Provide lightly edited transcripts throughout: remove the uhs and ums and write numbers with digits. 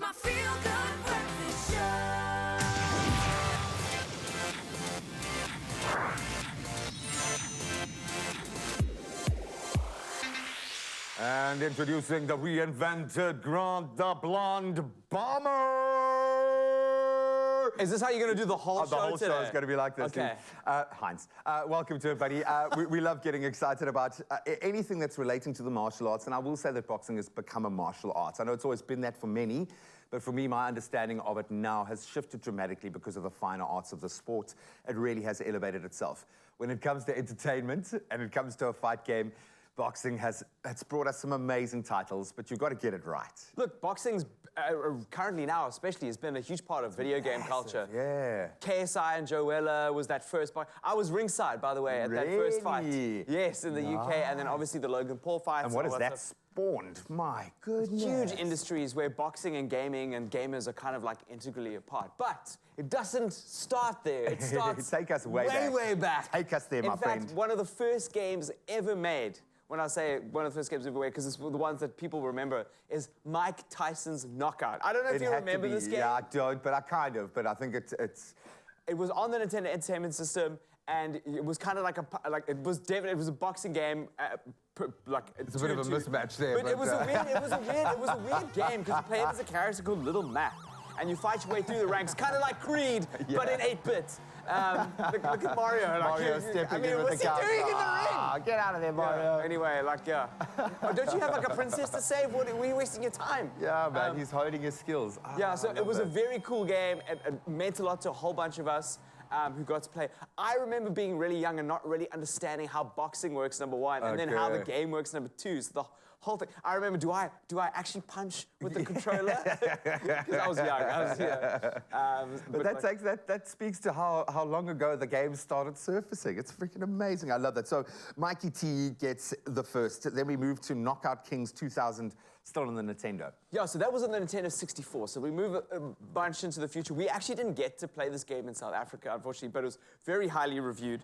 my feel-good breakfast show. And introducing the reinvented Grand the Blonde Bomber. Is this how you're going to do the whole show The whole today? show is going to be like this. Okay. Heinz, welcome to it, buddy. We love getting excited about anything that's relating to the martial arts, and I will say that boxing has become a martial art. I know it's always been that for many, but for me, my understanding of it now has shifted dramatically because of the finer arts of the sport. It really has elevated itself. When it comes to entertainment and it comes to a fight game, boxing it's brought us some amazing titles, but you've got to get it right. Look, boxing's currently now especially has been a huge part of video game culture. Yeah. KSI and Joella was that first fight. I was ringside, by the way, at that first fight. Yes, in the UK, and then obviously the Logan Paul fight. And what has that spawned? My goodness. Huge industries where boxing and gaming and gamers are kind of like integrally apart. But it doesn't start there. It starts Take us way back. Take us there, my friend. In fact, one of the first games ever made, when I say one of the first games ever made, because it's the ones that people remember, is Mike Tyson's Knockout. I don't know if you remember this game. Yeah, I don't, but I kind of. But I think it's... It was on the Nintendo Entertainment System, and it was kind of like it was a boxing game. It's a bit of a mismatch there. But it was a weird game because you played as a character called Little Mac, and you fight your way through the ranks, kind of like Creed, but in 8-bit. Look at Mario. Mario stepping in with the couch. What's he doing in the ring? Get out of there, Mario. Yeah. Anyway, Oh, don't you have like a princess to save? What are you wasting your time? Yeah, man, he's honing his skills. Yeah, so it was a very cool game. It meant a lot to a whole bunch of us who got to play. I remember being really young and not really understanding how boxing works, number one, and then how the game works, number two. So the whole thing. I remember, do I actually punch with the controller? Because I was young. But that speaks to how long ago the game started surfacing. It's freaking amazing. I love that. So Mikey T gets the first. Then we move to Knockout Kings 2000, still on the Nintendo. Yeah, so that was on the Nintendo 64. So we move a bunch into the future. We actually didn't get to play this game in South Africa, unfortunately, but it was very highly reviewed.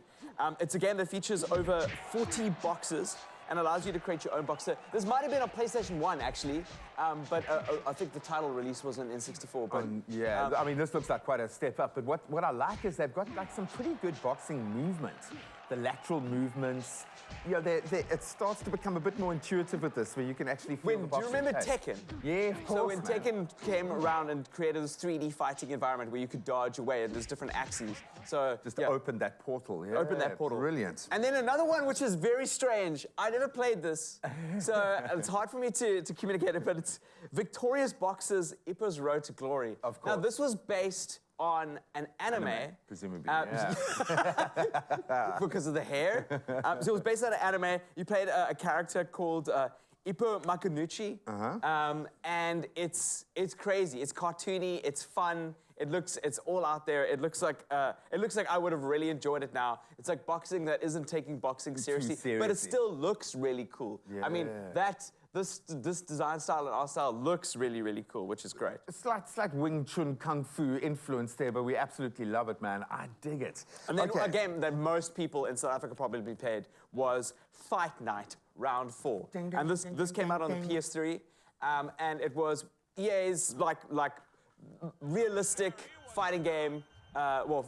It's a game that features over 40 boxes and allows you to create your own boxer. This might have been on PlayStation 1, actually, but I think the title release was in N64. But, yeah, I mean, this looks like quite a step up, but what I like is they've got like some pretty good boxing movements. The lateral movements, you know, it starts to become a bit more intuitive with this, where you can actually feel the boxing. Do you remember Tekken? Yeah, of course, So when Tekken came around and created this 3D fighting environment where you could dodge away and there's different axes. So just to open that portal. Yeah, open that portal. Brilliant. And then another one which is very strange. I never played this, so it's hard for me to communicate it, but it's Victorious Boxers Ipo's Road to Glory. Of course. Now this was based on an anime. Presumably, yeah. Because of the hair. So it was based on an anime. You played a character called Ippo Makunuchi. And it's crazy. It's cartoony. It's fun. It's all out there. It looks like I would have really enjoyed it now. It's like boxing that isn't taking boxing seriously, but it still looks really cool. Yeah. I mean, this design style and art style looks really, really cool, which is great. It's like Wing Chun Kung Fu influence there, but we absolutely love it, man. I dig it. And then a game that most people in South Africa probably played was Fight Night Round 4. And this came out on the PS3, and it was EA's like realistic fighting game,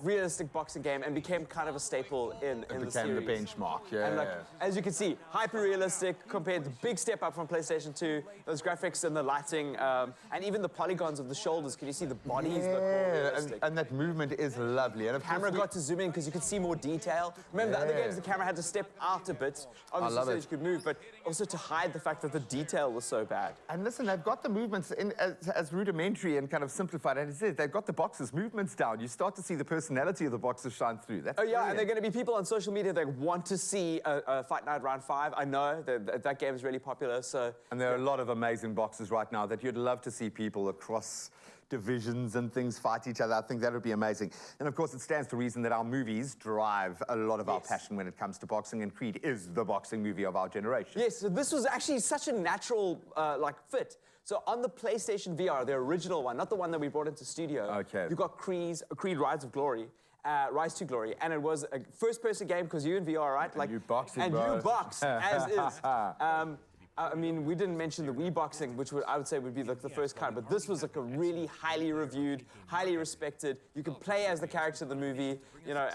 realistic boxing game, and became kind of a staple in the series. It became the benchmark, yeah. And as you can see, hyper-realistic compared to big step up from PlayStation 2. Those graphics and the lighting, and even the polygons of the shoulders. Can you see the bodies look more realistic? And that movement is lovely. And the camera got to zoom in because you could see more detail. Remember, the other games, the camera had to step out a bit, obviously so that you could move, but also to hide the fact that the detail was so bad. And listen, they've got the movements as rudimentary and kind of simplified as it is. They've got the boxers' movements down. You start to see the personality of the boxers shine through. That's brilliant. And there are going to be people on social media that want to see a Fight Night Round 5. I know that game is really popular, so... And there are a lot of amazing boxers right now that you'd love to see people across divisions and things fight each other. I think that would be amazing. And of course, it stands to reason that our movies drive a lot of our passion when it comes to boxing, and Creed is the boxing movie of our generation. Yes, so this was actually such a natural fit. So on the PlayStation VR, the original one, not the one that we brought into studio, you've got Creed Rise to Glory, and it was a first-person game because you're in VR, right? And you box, you box as is. I mean, we didn't mention the Wii boxing, which I would say would be like the first kind, but this was like a really highly reviewed, highly respected. You can play as the character of the movie, you know,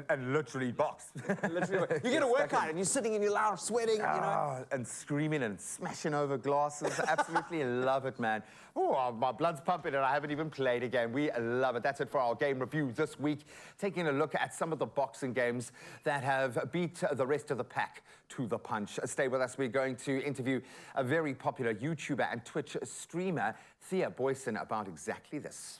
And literally box. literally, you get a workout and you're sitting in your lounge sweating, you know. And screaming and smashing over glasses. Absolutely love it, man. Oh, my blood's pumping and I haven't even played a game. We love it. That's it for our game review this week. Taking a look at some of the boxing games that have beat the rest of the pack to the punch. Stay with us. We're going to interview a very popular YouTuber and Twitch streamer, Thea Boyson, about exactly this.